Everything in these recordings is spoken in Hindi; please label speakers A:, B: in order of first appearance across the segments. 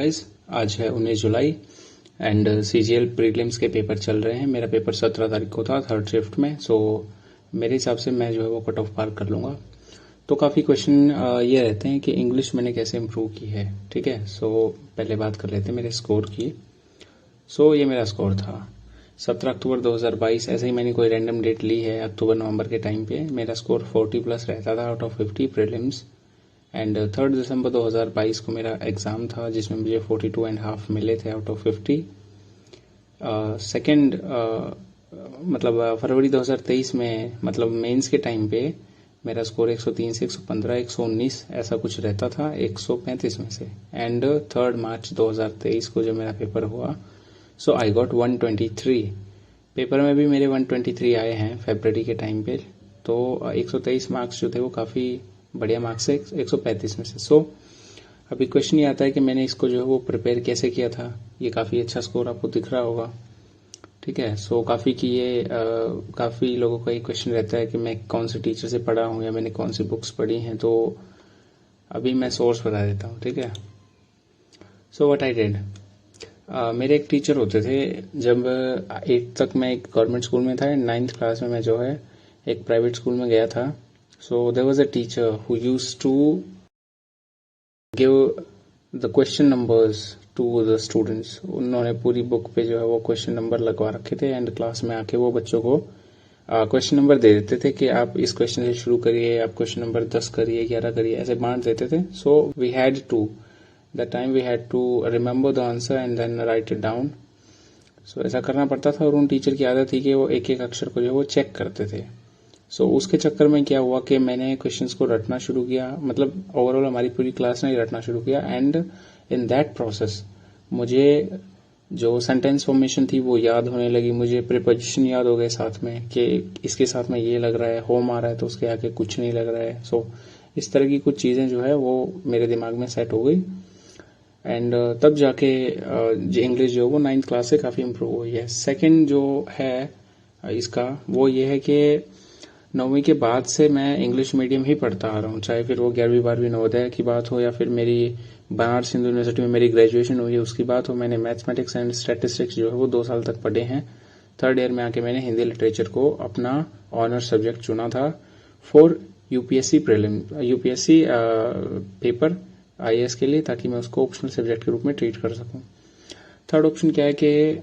A: गाइस, आज है 19 जुलाई एंड सीजीएल प्रीलिम्स के पेपर चल रहे हैं। मेरा पेपर 17 तारीख को था, थर्ड शिफ्ट में। सो मेरे हिसाब से मैं जो है वो कट ऑफ पार कर लूँगा। तो काफ़ी क्वेश्चन ये रहते हैं कि इंग्लिश मैंने कैसे इम्प्रूव की है। ठीक है, सो पहले बात कर लेते हैं मेरे स्कोर की। सो ये मेरा स्कोर था 17 अक्टूबर 2022। ऐसे ही मैंने कोई रैंडम डेट ली है, अक्टूबर नवंबर के टाइम पे मेरा स्कोर 40 प्लस रहता था आउट ऑफ 50 प्रीलिम्स। एंड 3 दिसंबर 2022 को मेरा एग्ज़ाम था जिसमें मुझे 42.5 मिले थे आउट ऑफ 50। सेकेंड मतलब फरवरी 2023 में, मतलब मेंस के टाइम पे मेरा स्कोर 103 से 115, 119 ऐसा कुछ रहता था 135 में से। एंड 3 मार्च 2023 को जब मेरा पेपर हुआ, सो आई गॉट 123। पेपर में भी मेरे 123 आए हैं फरवरी के टाइम पे। तो 123 मार्क्स जो थे वो काफ़ी बढ़िया मार्क्स है 135 में से। सो अभी क्वेश्चन ये आता है कि मैंने इसको जो है वो प्रिपेयर कैसे किया था। ये काफ़ी अच्छा स्कोर आपको दिख रहा होगा। ठीक है, सो काफ़ी लोगों का ये क्वेश्चन रहता है कि मैं कौन से टीचर से पढ़ा हूँ या मैंने कौन सी बुक्स पढ़ी हैं। तो अभी मैं सोर्स बता देता हूँ। ठीक है, सो व्हाट आई डिड, मेरे एक टीचर होते थे जब 8th तक मैं एक गवर्नमेंट स्कूल में था। 9th क्लास में मैं जो है एक प्राइवेट स्कूल में गया था। So there was a teacher who used to give the question numbers to the students. उन्होंने पूरी बुक पे जो है वो क्वेश्चन नंबर लगवा रखे थे एंड क्लास में आके वो बच्चों को क्वेश्चन नंबर दे देते थे कि आप इस क्वेश्चन से शुरू करिए, आप क्वेश्चन नंबर 10 करिए, 11 करिए, ऐसे बांट देते थे। So we had to remember the answer and then write it down. So ऐसा करना पड़ता था और उन टीचर की आदत थी कि वो एक एक अक्षर को जो है वो चेक करते थे। सो उसके चक्कर में क्या हुआ कि मैंने क्वेश्चंस को रटना शुरू किया, मतलब ओवरऑल हमारी पूरी क्लास ने रटना शुरू किया। एंड इन दैट प्रोसेस मुझे जो सेंटेंस फॉर्मेशन थी वो याद होने लगी, मुझे प्रीपोजिशन याद हो गए साथ में कि इसके साथ में ये लग रहा है, होम आ रहा है तो उसके आगे कुछ नहीं लग रहा है। सो इस तरह की कुछ चीज़ें जो है वो मेरे दिमाग में सेट हो गई। एंड तब जाके इंग्लिश जो वो 9th क्लास से काफ़ी इम्प्रूव हुई है। सेकेंड जो है इसका वो ये है कि 9वीं के बाद से मैं इंग्लिश मीडियम ही पढ़ता आ रहा हूँ, चाहे फिर वो 11वीं 12वीं नवोदय की बात हो या फिर मेरी बनारस हिंदू यूनिवर्सिटी में मेरी ग्रेजुएशन हुई है उसकी बात हो। मैंने मैथमेटिक्स एंड स्टैटिस्टिक्स जो है वो 2 साल तक पढ़े हैं। 3rd ईयर में आके मैंने हिंदी लिटरेचर को अपना ऑनर सब्जेक्ट चुना था फॉर यूपीएससी पेपर आईएएस के लिए, ताकि मैं उसको ऑप्शनल सब्जेक्ट के रूप में ट्रीट कर सकूं। थर्ड ऑप्शन क्या है कि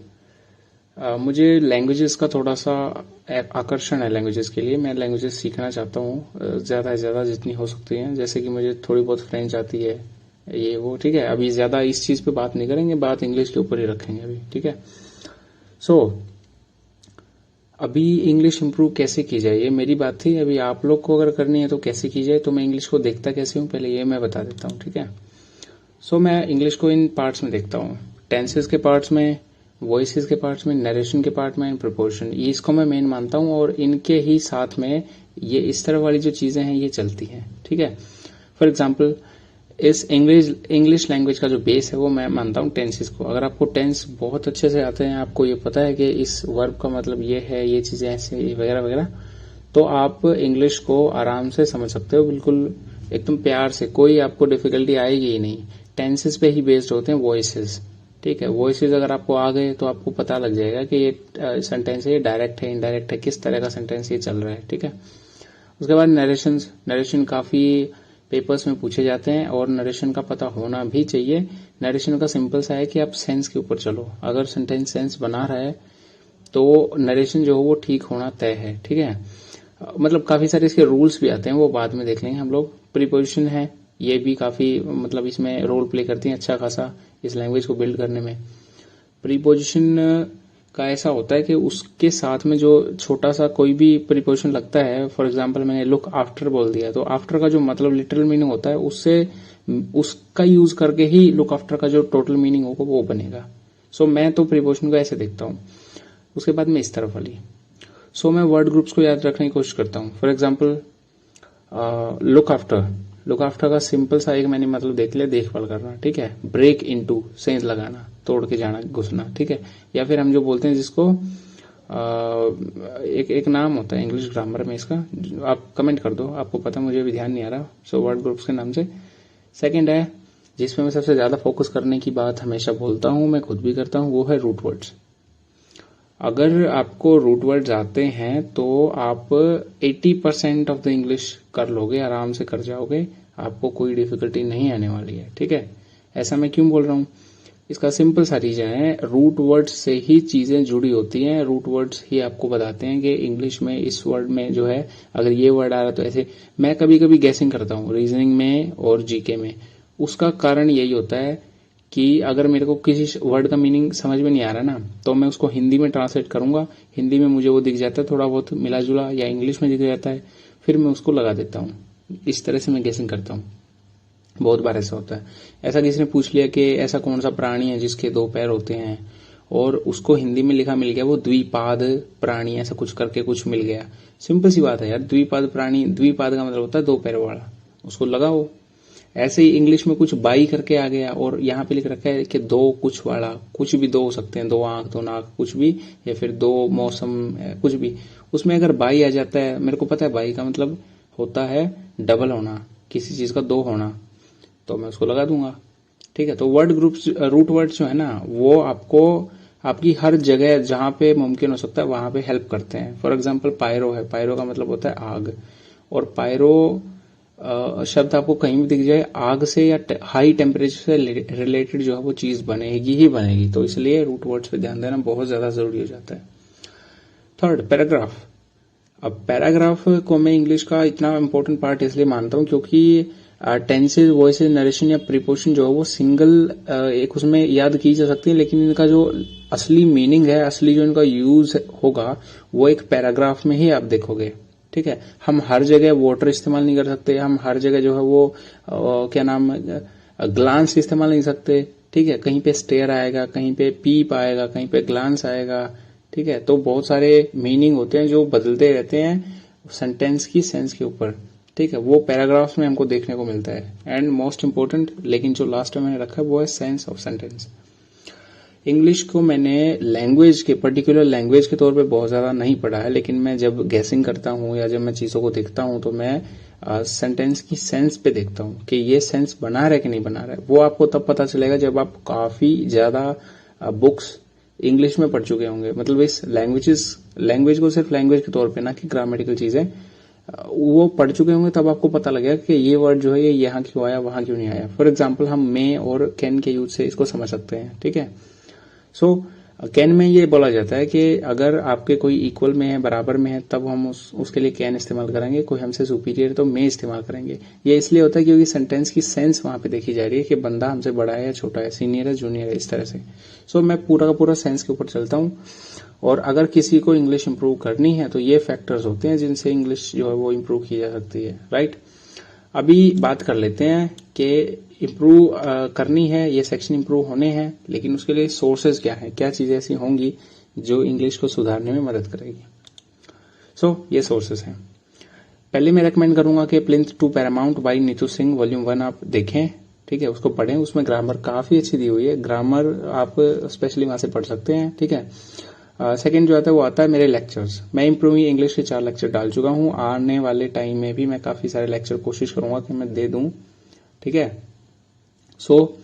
A: मुझे लैंग्वेजेस का थोड़ा सा आकर्षण है लैंग्वेजेस के लिए। मैं लैंग्वेजेस सीखना चाहता हूँ ज़्यादा से ज़्यादा जितनी हो सकती हैं। जैसे कि मुझे थोड़ी बहुत फ्रेंच आती है, ये वो। ठीक है, अभी ज़्यादा इस चीज़ पे बात नहीं करेंगे, बात इंग्लिश के ऊपर ही रखेंगे अभी। ठीक है, सो अभी इंग्लिश इंप्रूव कैसे की जाए ये मेरी बात थी। अभी आप लोग को अगर करनी है तो कैसे की जाए, तो मैं इंग्लिश को देखता कैसे हूँ पहले ये मैं बता देता हूँ। ठीक है, सो मैं इंग्लिश को इन पार्ट्स में देखता हूँ, टेंसेस के पार्ट्स में, वॉइसेस के पार्ट्स में, नरेशन के पार्ट में, एंड प्रोपोर्शन। ये इसको मैं मेन मानता हूँ और इनके ही साथ में ये इस तरह वाली जो चीजें हैं ये चलती हैं। ठीक है, फॉर एग्जाम्पल इस इंग्लिश लैंग्वेज का जो बेस है वो मैं मानता हूँ टेंसेस को। अगर आपको टेंस बहुत अच्छे से आते हैं, आपको ये पता है कि इस वर्ब का मतलब ये है, ये चीजें ऐसे वगैरह वगैरह, तो आप इंग्लिश को आराम से समझ सकते हो, बिल्कुल एकदम प्यार से, कोई आपको डिफिकल्टी आएगी ही नहीं। टेंसेस पे ही बेस्ड होते हैं वॉइसेस। ठीक है, वॉइसेस अगर आपको आ गए तो आपको पता लग जाएगा कि ये सेंटेंस है, ये डायरेक्ट है, इनडायरेक्ट है, किस तरह का सेंटेंस ये चल रहा है। ठीक है, उसके बाद नरेशन काफी पेपर्स में पूछे जाते हैं और नरेशन का पता होना भी चाहिए। नरेशन का सिंपल सा है कि आप सेंस के ऊपर चलो, अगर सेंटेंस सेंस बना रहा है तो नरेशन जो हो वो ठीक होना तय है। ठीक है, मतलब काफी सारे इसके रूल्स भी आते हैं, वो बाद में देख लेंगे हम लोग। प्रीपोजिशन है, ये भी काफी मतलब इसमें रोल प्ले करती है अच्छा खासा इस लैंग्वेज को बिल्ड करने में। प्रीपोजिशन का ऐसा होता है कि उसके साथ में जो छोटा सा कोई भी प्रीपोजिशन लगता है, फॉर एग्जांपल मैंने लुक आफ्टर बोल दिया, तो आफ्टर का जो मतलब लिटरल मीनिंग होता है उससे उसका यूज करके ही लुक आफ्टर का जो टोटल मीनिंग होगा वो बनेगा। सो मैं तो प्रीपोजिशन को ऐसे देखता हूँ। उसके बाद में इस तरफ वाली, सो मैं वर्ड ग्रुप्स को याद रखने की कोशिश करता हूँ। फॉर एग्जाम्पल लुक आफ्टर का सिंपल सा एक मैंने मतलब देख लिया, देखभाल करना। ठीक है, ब्रेक इनटू सेंस लगाना, तोड़ के जाना, घुसना। ठीक है, या फिर हम जो बोलते हैं जिसको एक नाम होता है इंग्लिश ग्रामर में इसका, आप कमेंट कर दो, आपको पता, मुझे भी ध्यान नहीं आ रहा। सो वर्ड ग्रुप्स के नाम से। सेकंड है जिसमें मैं सबसे ज्यादा फोकस करने की बात हमेशा बोलता हूं, मैं खुद भी करता हूं, वो है रूट वर्ड्स। अगर आपको रूट वर्ड्स आते हैं तो आप 80% ऑफ द इंग्लिश कर लोगे, आराम से कर जाओगे, आपको कोई डिफिकल्टी नहीं आने वाली है। ठीक है, ऐसा मैं क्यों बोल रहा हूँ? इसका सिंपल सा रीजन है, रूट वर्ड्स से ही चीजें जुड़ी होती हैं। रूट वर्ड्स ही आपको बताते हैं कि इंग्लिश में इस वर्ड में जो है, अगर ये वर्ड आ रहा तो ऐसे। मैं कभी कभी गैसिंग करता हूँ रीजनिंग में और जीके में। उसका कारण यही होता है कि अगर मेरे को किसी वर्ड का मीनिंग समझ में नहीं आ रहा ना, तो मैं उसको हिंदी में ट्रांसलेट करूंगा, हिंदी में मुझे वो दिख जाता है थोड़ा बहुत मिला जुला, या इंग्लिश में दिख जाता है, फिर मैं उसको लगा देता हूँ। इस तरह से मैं गैसिंग करता हूँ। बहुत बार ऐसा होता है। ऐसा किसी ने पूछ लिया कि ऐसा कौन सा प्राणी है जिसके 2 पैर होते हैं, और उसको हिंदी में लिखा मिल गया वो द्विपाद प्राणी, ऐसा कुछ करके कुछ मिल गया। सिंपल सी बात है यार, द्विपाद प्राणी, द्विपाद का मतलब होता है 2 पैर वाला, उसको लगाओ। ऐसे ही इंग्लिश में कुछ बाई करके आ गया और यहाँ पे लिख रखा है कि 2 कुछ वाला, कुछ भी 2 हो सकते हैं, 2 आंख 2 नाक कुछ भी, या फिर 2 मौसम कुछ भी। उसमें अगर बाई आ जाता है, मेरे को पता है बाई का मतलब होता है डबल होना, किसी चीज का 2 होना, तो मैं उसको लगा दूंगा। ठीक है, तो वर्ड ग्रुप्स, रूट वर्ड्स जो है ना, वो आपको आपकी हर जगह जहां पे मुमकिन हो सकता है वहां पे हेल्प करते हैं। फॉर एग्जांपल पायरो है, पायरो का मतलब होता है आग, और पायरो शब्द आपको कहीं भी दिख जाए, आग से या हाई टेम्परेचर से रिलेटेड जो है वो चीज बनेगी ही बनेगी। तो इसलिए रूट वर्ड्स पे ध्यान देना बहुत ज्यादा जरूरी हो जाता है। Third, paragraph. अब पैराग्राफ को मैं इंग्लिश का इतना इंपॉर्टेंट पार्ट इसलिए मानता हूं क्योंकि टेंसेज, वॉइसेज, नरेशन या प्रीपोजिशन जो है वो सिंगल एक उसमें याद की जा सकती है, लेकिन इनका जो असली मीनिंग है, असली जो इनका यूज होगा, वो एक पैराग्राफ में ही आप देखोगे। ठीक है, हम हर जगह वाटर इस्तेमाल नहीं कर सकते, हम हर जगह जो है वो क्या नाम, ग्लांस इस्तेमाल नहीं सकते। ठीक है, कहीं पे स्टेयर आएगा, कहीं पे पीप आएगा, कहीं पे ग्लांस आएगा। ठीक है, तो बहुत सारे मीनिंग होते हैं जो बदलते रहते हैं सेंटेंस की सेंस के ऊपर। ठीक है, वो पैराग्राफ्स में हमको देखने को मिलता है। एंड मोस्ट इंपोर्टेंट, लेकिन जो लास्ट में मैंने रखा है वो है सेंस ऑफ सेंटेंस। इंग्लिश को मैंने लैंग्वेज के, पर्टिकुलर लैंग्वेज के तौर पे बहुत ज्यादा नहीं पढ़ा है, लेकिन मैं जब गैसिंग करता हूँ या जब मैं चीजों को देखता हूँ तो मैं सेंटेंस की सेंस पे देखता हूँ कि ये सेंस बना रहा है कि नहीं बना रहा है। वो आपको तब पता चलेगा जब आप काफी ज्यादा बुक्स इंग्लिश में पढ़ चुके होंगे, मतलब इस लैंग्वेज को सिर्फ लैंग्वेज के तौर पे ना कि ग्रामेटिकल चीजें वो पढ़ चुके होंगे, तब आपको पता लगेगा कि ये वर्ड जो है ये यहाँ क्यों आया, वहां क्यों नहीं आया। फॉर एग्जाम्पल, हम मे और कैन के यूज से इसको समझ सकते हैं। ठीक है, सो कैन में ये बोला जाता है कि अगर आपके कोई इक्वल में है, बराबर में है, तब हम उसके लिए कैन इस्तेमाल करेंगे। कोई हमसे सुपीरियर तो मे इस्तेमाल करेंगे। ये इसलिए होता है क्योंकि सेंटेंस की सेंस वहां पे देखी जा रही है कि बंदा हमसे बड़ा है या छोटा है, सीनियर है जूनियर है, इस तरह से। सो मैं पूरा का पूरा सेंस के ऊपर चलता हूँ। और अगर किसी को इंग्लिश इंप्रूव करनी है तो ये फैक्टर्स होते हैं जिनसे इंग्लिश जो है वो इंप्रूव की जा सकती है। राइट, अभी बात कर लेते हैं कि इम्प्रूव करनी है, ये सेक्शन इम्प्रूव होने हैं, लेकिन उसके लिए सोर्सेज क्या है, क्या चीजें ऐसी होंगी जो इंग्लिश को सुधारने में मदद करेगी। सो ये सोर्सेज हैं। पहले मैं रेकमेंड करूंगा कि plinth to paramount by Neetu Singh volume 1 आप देखें। ठीक है, उसको पढ़ें, उसमें ग्रामर काफी अच्छी दी हुई है, ग्रामर आप स्पेशली वहां से पढ़ सकते हैं। ठीक है, सेकंड जो आता है वो आता है मेरे लेक्चर्स। मैं इम्प्रूविंग इंग्लिश के 4 लेक्चर डाल चुका हूँ। आने वाले टाइम में भी मैं काफी सारे लेक्चर कोशिश करूंगा कि मैं दे दूं। ठीक है, सो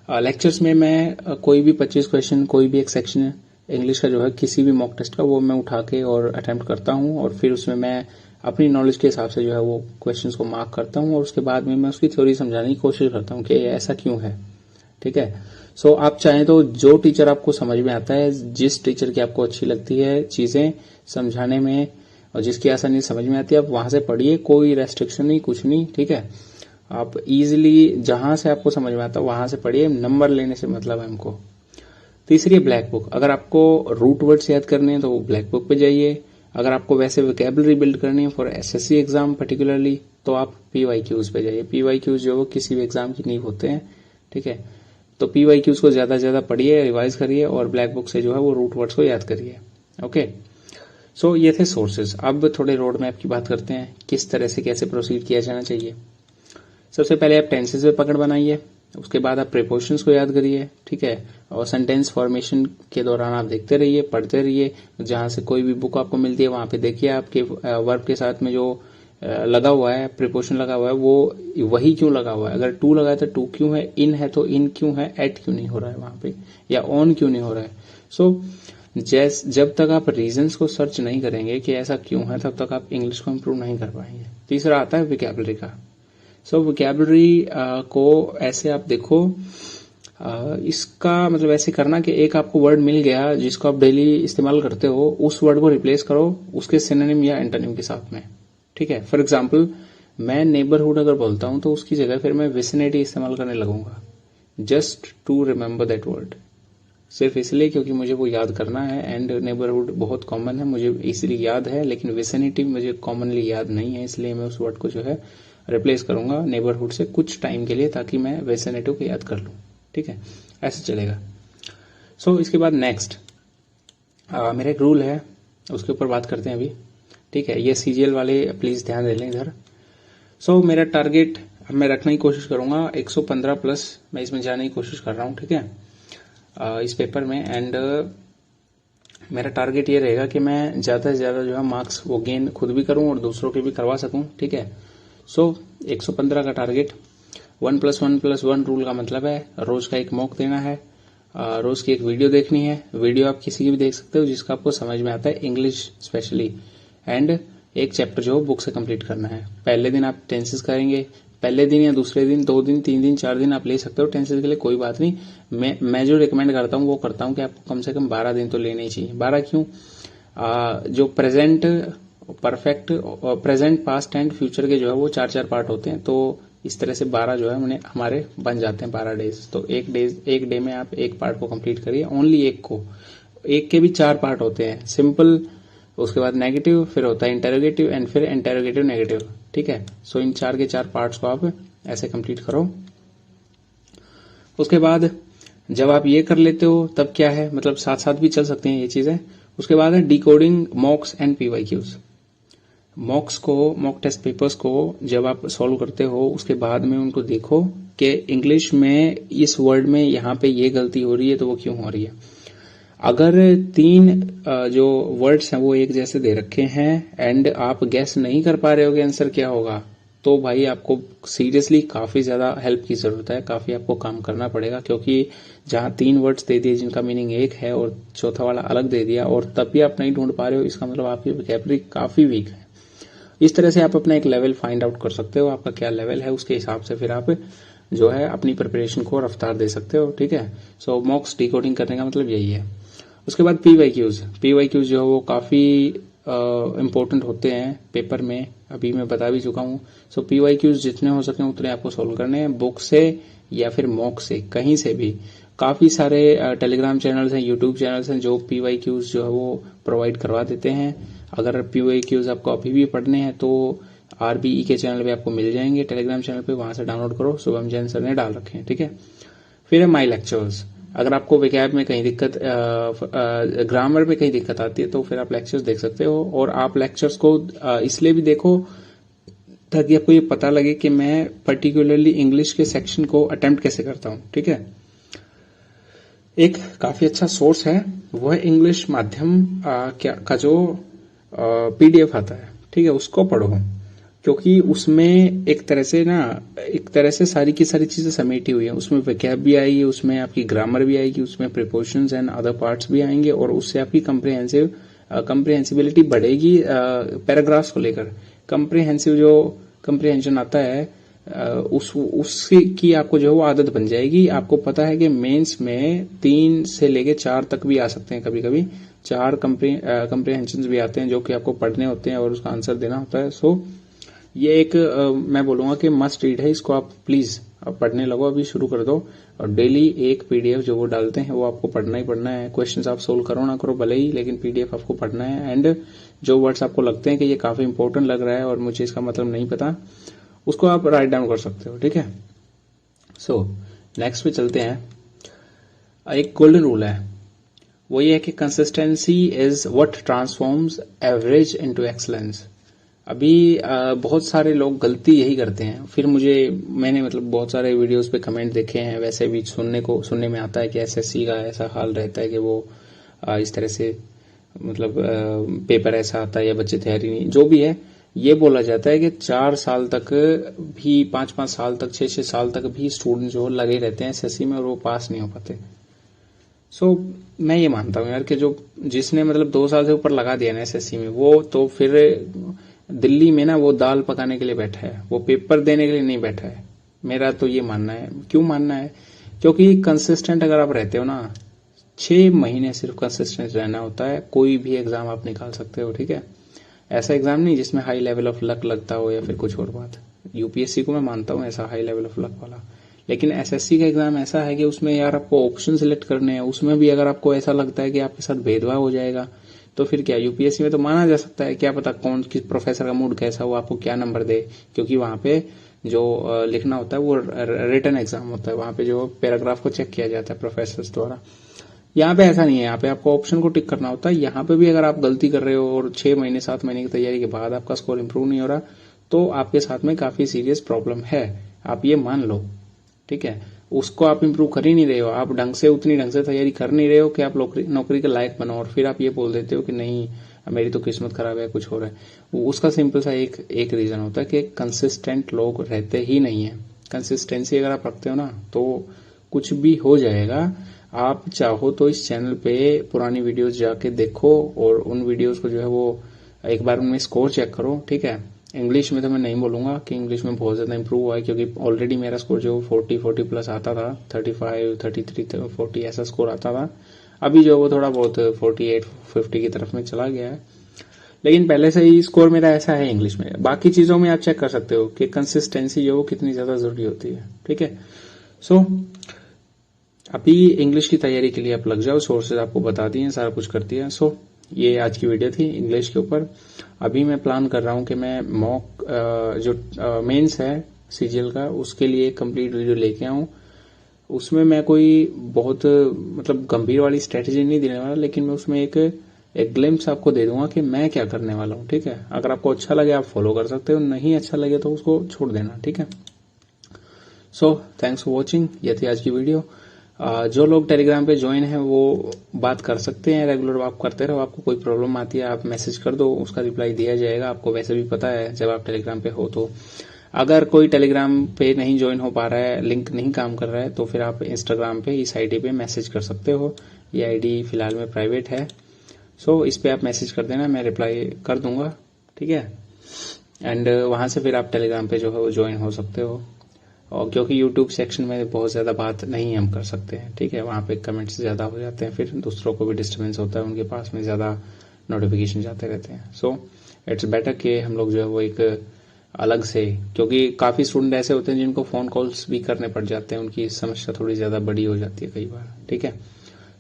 A: लेक्चर्स में मैं कोई भी 25 क्वेश्चन, कोई भी एक सेक्शन इंग्लिश का जो है किसी भी मॉक टेस्ट का, वो मैं उठा के और अटेम्प्ट करता हूँ, और फिर उसमें मैं अपनी नॉलेज के हिसाब से जो है वो क्वेश्चंस को मार्क करता हूँ, और उसके बाद में मैं उसकी थ्योरी समझाने की कोशिश करता हूँ कि ऐसा क्यों है। ठीक है, सो आप चाहें तो जो टीचर आपको समझ में आता है, जिस टीचर की आपको अच्छी लगती है चीजें समझाने में, और जिसकी आसानी समझ में आती है, आप वहां से पढ़िए, कोई रेस्ट्रिक्शन नहीं, कुछ नहीं। ठीक है, आप इजिली जहां से आपको समझ में आता है वहां से पढ़िए, नंबर लेने से मतलब है हमको। तीसरी है ब्लैक बुक। अगर आपको रूट वर्ड्स याद करने हैं तो ब्लैक बुक पे जाइए। अगर आपको वैसे वोकैबुलरी बिल्ड करनी है फॉर एसएससी एग्जाम पर्टिकुलरली, तो आप पीवाईक्यूज पे जाइए। पीवाईक्यूज जो है वो किसी भी एग्जाम की नींव होते हैं। ठीक है, तो पीवाईक्यूज को ज्यादा से ज्यादा पढ़िए, रिवाइज करिए, और ब्लैक बुक से जो है वो रूट वर्ड्स को याद करिए। ओके, सो ये थे सोर्सेज। अब थोड़े रोड मैप की बात करते हैं, किस तरह से कैसे प्रोसीड किया जाना चाहिए। सबसे पहले आप टेंसेस पे पकड़ बनाइए, उसके बाद आप प्रीपोजिशंस को याद करिए। ठीक है, और सेंटेंस फॉर्मेशन के दौरान आप देखते रहिए, पढ़ते रहिए। जहां से कोई भी बुक आपको मिलती है वहां पे देखिए आपके वर्ब के साथ में जो लगा हुआ है, प्रीपोजिशन लगा हुआ है, वो वही क्यों लगा हुआ है। अगर टू लगा है तो टू क्यों है, इन है तो इन क्यों है, एट क्यों नहीं हो रहा है वहां पे, या ऑन क्यों नहीं हो रहा है। सो जब तक आप रीजंस को सर्च नहीं करेंगे कि ऐसा क्यों है, तब तक आप इंग्लिश को इम्प्रूव नहीं कर पाएंगे। तीसरा आता है विकैबुलरी का। सो विकैबुलरी को ऐसे आप देखो, इसका मतलब ऐसे करना कि एक आपको वर्ड मिल गया जिसको आप डेली इस्तेमाल करते हो, उस वर्ड को रिप्लेस करो उसके सिनोनिम या एंटोनिम के साथ में, ठीक है। फॉर एग्जाम्पल मैं नेबरहुड अगर बोलता हूं तो उसकी जगह फिर मैं विसिनिटी इस्तेमाल करने लगूंगा, just to remember that word, सिर्फ इसलिए क्योंकि मुझे वो याद करना है। एंड नेबरहुड बहुत कॉमन है, मुझे इसीलिए याद है, लेकिन विसिनिटी मुझे कॉमनली याद नहीं है, इसलिए मैं उस वर्ड को जो है रिप्लेस करूंगा नेबरहुड से कुछ टाइम के लिए, ताकि मैं विसिनिटी को याद कर लूं, ठीक है। ऐसे चलेगा। सो इसके बाद नेक्स्ट मेरा एक रूल है, उसके ऊपर बात करते हैं अभी, ठीक है। ये सीजीएल वाले प्लीज ध्यान दे लें इधर। सो मेरा टारगेट अब मैं रखने की कोशिश करूंगा 115 प्लस, मैं इसमें जाने की कोशिश कर रहा हूं, ठीक है, इस पेपर में। एंड मेरा टारगेट ये रहेगा कि मैं ज्यादा से ज्यादा जो है मार्क्स वो गेन खुद भी करूं और दूसरों के भी करवा सकूं, ठीक है। सो 115 का टारगेट। 1+1+1 रूल का मतलब है रोज का एक मॉक देना है, रोज की एक वीडियो देखनी है। वीडियो आप किसी की भी देख सकते हो जिसका आपको समझ में आता है, इंग्लिश स्पेशली। एंड एक चैप्टर जो बुक से कंप्लीट करना है। पहले दिन आप टेंसेस करेंगे, पहले दिन या दूसरे दिन, 2 दिन 3 दिन 4 दिन आप ले सकते हो टेंसेस के लिए, कोई बात नहीं। मैं जो रिकमेंड करता हूँ वो करता हूँ कि आपको कम से कम 12 दिन तो लेने ही चाहिए। 12 क्यों? जो present perfect, present, past and future के जो है वो 4-4 पार्ट होते हैं, तो इस तरह से 12 जो है उन्हें हमारे बन जाते हैं 12 डेज। तो एक डे में आप एक पार्ट को कंप्लीट करिए, ओनली एक को। एक के भी 4 पार्ट होते हैं, सिंपल, उसके बाद नेगेटिव, फिर होता है इंटेरोगेटिव एंड फिर इंटेरोगेटिव नेगेटिव, ठीक है। सो इन 4 के 4 पार्ट्स को आप ऐसे कंप्लीट करो। उसके बाद जब आप ये कर लेते हो तब क्या है, मतलब साथ साथ भी चल सकते हैं ये चीजें। उसके बाद है डिकोडिंग मॉक्स एंड पीवाईक्यूज। मॉक्स को, मॉक टेस्ट पेपर्स को जब आप सॉल्व करते हो उसके बाद में उनको देखो कि इंग्लिश में इस वर्ड में यहाँ पे ये गलती हो रही है तो वो क्यों हो रही है। अगर 3 जो वर्ड्स हैं वो एक जैसे दे रखे हैं एंड आप गेस नहीं कर पा रहे हो कि आंसर क्या होगा, तो भाई आपको सीरियसली काफी ज्यादा हेल्प की जरूरत है, काफी आपको काम करना पड़ेगा। क्योंकि जहां 3 वर्ड्स दे दिए जिनका मीनिंग एक है और चौथा वाला अलग दे दिया और तब भी आप नहीं ढूंढ पा रहे हो, इसका मतलब आपकी वोकैबुलरी काफी वीक है। इस तरह से आप अपना एक लेवल फाइंड आउट कर सकते हो, आपका क्या लेवल है, उसके हिसाब से फिर आप जो है अपनी प्रिपरेशन को रफ्तार दे सकते हो, ठीक है। सो मॉक्स डिकोडिंग करने का मतलब यही है। उसके बाद पीवाईक्यूज जो है वो काफी इम्पोर्टेंट होते हैं पेपर में, अभी मैं बता भी चुका हूँ। सो पीवाईक्यूज जितने हो सके उतने आपको सोल्व करने हैं, बुक से या फिर मॉक से, कहीं से भी। काफी सारे टेलीग्राम चैनल्स हैं, यूट्यूब चैनल्स हैं जो पीवाईक्यूज जो है वो प्रोवाइड करवा देते हैं। अगर पीवाईक्यूज आपको अभी भी पढ़ने हैं तो आरबीई के चैनल पे आपको मिल जाएंगे, टेलीग्राम चैनल पे, वहां से डाउनलोड करो, शुभम जैन सर ने डाल रखे हैं, ठीक है। फिर है माई लेक्चर्स। अगर आपको विकैब में कहीं दिक्कत, ग्रामर में कहीं दिक्कत आती है तो फिर आप लेक्चर्स देख सकते हो। और आप लेक्चर्स को इसलिए भी देखो ताकि आपको ये पता लगे कि मैं पर्टिकुलरली इंग्लिश के सेक्शन को अटेम्प्ट कैसे करता हूँ, ठीक है। एक काफी अच्छा सोर्स है वो है इंग्लिश माध्यम का जो पीडीएफ आता है, ठीक है, उसको पढ़ो। क्योंकि उसमें एक तरह से सारी की सारी चीजें समेटी हुई है। उसमें वोकैब भी आएगी, उसमें आपकी ग्रामर भी आएगी, उसमें प्रीपोजिशंस एंड अदर पार्ट्स भी आएंगे और उससे आपकी कंप्रिहेंसिबिलिटी बढ़ेगी। पैराग्राफ्स को लेकर कंप्रिहेंसिव जो कंप्रिहेंशन आता है उसकी आपको जो है वो आदत बन जाएगी। आपको पता है कि मेंस में 3 से लेके 4 तक भी आ सकते हैं, कभी कभी 4 कंप्रिहेंशन भी आते हैं जो कि आपको पढ़ने होते हैं और उसका आंसर देना होता है। सो ये एक मैं बोलूंगा कि मस्ट रीड है, इसको आप प्लीज आप पढ़ने लगो, अभी शुरू कर दो। और डेली एक पीडीएफ जो वो डालते हैं वो आपको पढ़ना ही पढ़ना है। क्वेश्चंस आप सोल्व करो ना करो भले ही, लेकिन पीडीएफ आपको पढ़ना है। एंड जो वर्ड्स आपको लगते हैं कि ये काफी इंपॉर्टेंट लग रहा है और मुझे इसका मतलब नहीं पता, उसको आप राइट डाउन कर सकते हो, ठीक है। सो नेक्स्ट पे चलते हैं। एक गोल्डन रूल है, वो ये है कि consistency is what transforms average into excellence. अभी बहुत सारे लोग गलती यही करते हैं। फिर मैंने मतलब बहुत सारे वीडियोस पे कमेंट देखे हैं, वैसे भी सुनने में आता है कि एसएससी का ऐसा हाल रहता है कि वो इस तरह से मतलब पेपर ऐसा आता है या बच्चे तैयारी नहीं, जो भी है। ये बोला जाता है कि 4 साल तक भी, 5-5 साल तक, 6-6 साल तक भी स्टूडेंट जो लगे रहते हैं एसएससी में और वो पास नहीं हो पाते। सो मैं ये मानता हूँ यार कि जो जिसने मतलब 2 साल से ऊपर लगा दिया ना एसएससी में, वो तो फिर दिल्ली में ना वो दाल पकाने के लिए बैठा है, वो पेपर देने के लिए नहीं बैठा है। मेरा तो ये मानना है। क्यों मानना है? क्योंकि कंसिस्टेंट अगर आप रहते हो ना, 6 महीने सिर्फ कंसिस्टेंट रहना होता है, कोई भी एग्जाम आप निकाल सकते हो, ठीक है। ऐसा एग्जाम नहीं जिसमें हाई लेवल ऑफ लक लगता हो या फिर कुछ और बात। यूपीएससी को मैं मानता हूँ ऐसा हाई लेवल ऑफ लक वाला, लेकिन एसएससी का एग्जाम ऐसा है कि उसमें यार आपको ऑप्शन सिलेक्ट करने हैं, उसमें भी अगर आपको ऐसा लगता है कि आपके साथ भेदभाव हो जाएगा तो फिर क्या। यूपीएससी में तो माना जा सकता है, क्या पता कौन किस प्रोफेसर का मूड कैसा हो, आपको क्या नंबर दे, क्योंकि वहां पे जो लिखना होता है वो रिटन एग्जाम होता है, वहां पे जो पैराग्राफ को चेक किया जाता है प्रोफेसर द्वारा। यहाँ पे ऐसा नहीं है, यहाँ पे आपको ऑप्शन को टिक करना होता है। यहाँ पे भी अगर आप गलती कर रहे हो और 6 महीने 7 महीने की तैयारी के बाद आपका स्कोर इंप्रूव नहीं हो रहा, तो आपके साथ में काफी सीरियस प्रॉब्लम है, आप ये मान लो, ठीक है। उसको आप इंप्रूव कर ही नहीं रहे हो, आप उतनी ढंग से तैयारी कर नहीं रहे हो कि आप नौकरी के लायक बनो, और फिर आप ये बोल देते हो कि नहीं मेरी तो किस्मत खराब है, कुछ हो रहा है। उसका सिंपल सा एक रीजन होता है कि कंसिस्टेंट लोग रहते ही नहीं है। कंसिस्टेंसी अगर आप रखते हो ना तो कुछ भी हो जाएगा। आप चाहो तो इस चैनल पे पुरानी वीडियोस जाके देखो और उन वीडियोस को जो है वो एक बार उनमें स्कोर चेक करो, ठीक है। इंग्लिश में तो मैं नहीं बोलूंगा कि इंग्लिश में बहुत ज्यादा इंप्रूव हुआ है, क्योंकि ऑलरेडी मेरा स्कोर जो 40 प्लस आता था, 35, 33, 40 ऐसा स्कोर आता था। अभी जो वो थोड़ा बहुत 48, 50 की तरफ में चला गया है, लेकिन पहले से ही स्कोर मेरा ऐसा है इंग्लिश में। बाकी चीजों में आप चेक कर सकते हो कि कंसिस्टेंसी जो वो कितनी ज्यादा जरूरी होती है, ठीक है। सो अभी इंग्लिश की तैयारी के लिए आप लग जाओ, सोर्सेज आपको बता दिए, सारा कुछ कर दिया। सो ये आज की वीडियो थी इंग्लिश के ऊपर। अभी मैं प्लान कर रहा हूँ कि मैं मॉक जो मेंस है सीजीएल का, उसके लिए कंप्लीट वीडियो लेके आऊँ। उसमें मैं कोई बहुत मतलब गंभीर वाली स्ट्रेटेजी नहीं देने वाला, लेकिन मैं उसमें एक ग्लिम्स आपको दे दूंगा कि मैं क्या करने वाला हूँ, ठीक है। अगर आपको अच्छा लगे आप फॉलो कर सकते हो, नहीं अच्छा लगे तो उसको छोड़ देना, ठीक है। सो थैंक्स फॉर वॉचिंग, ये थी आज की वीडियो। जो लोग टेलीग्राम पे ज्वाइन है वो बात कर सकते हैं, रेगुलर आप करते रहो। आपको कोई प्रॉब्लम आती है आप मैसेज कर दो, उसका रिप्लाई दिया जाएगा। आपको वैसे भी पता है जब आप टेलीग्राम पे हो तो। अगर कोई टेलीग्राम पे नहीं ज्वाइन हो पा रहा है, लिंक नहीं काम कर रहा है, तो फिर आप इंस्टाग्राम पे इस आईडी पे मैसेज कर सकते हो। ये आईडी फिलहाल में प्राइवेट है, सो इस पे आप मैसेज कर देना, मैं रिप्लाई कर दूंगा, ठीक है। एंड वहां से फिर आप टेलीग्राम पे जो है वो ज्वाइन हो सकते हो। और क्योंकि यूट्यूब सेक्शन में बहुत ज्यादा बात नहीं हम कर सकते हैं, ठीक है। वहां पे कमेंट्स ज्यादा हो जाते हैं, फिर दूसरों को भी डिस्टर्बेंस होता है, उनके पास में ज्यादा नोटिफिकेशन जाते रहते हैं। सो इट्स बेटर कि हम लोग जो है वो एक अलग से, क्योंकि काफी स्टूडेंट ऐसे होते हैं जिनको फोन कॉल्स भी करने पड़ जाते हैं, उनकी समस्या थोड़ी ज्यादा बड़ी हो जाती है कई बार, ठीक है।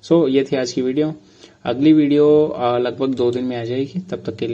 A: सो ये थी आज की वीडियो। अगली वीडियो लगभग 2 दिन में आ जाएगी, तब तक के लिए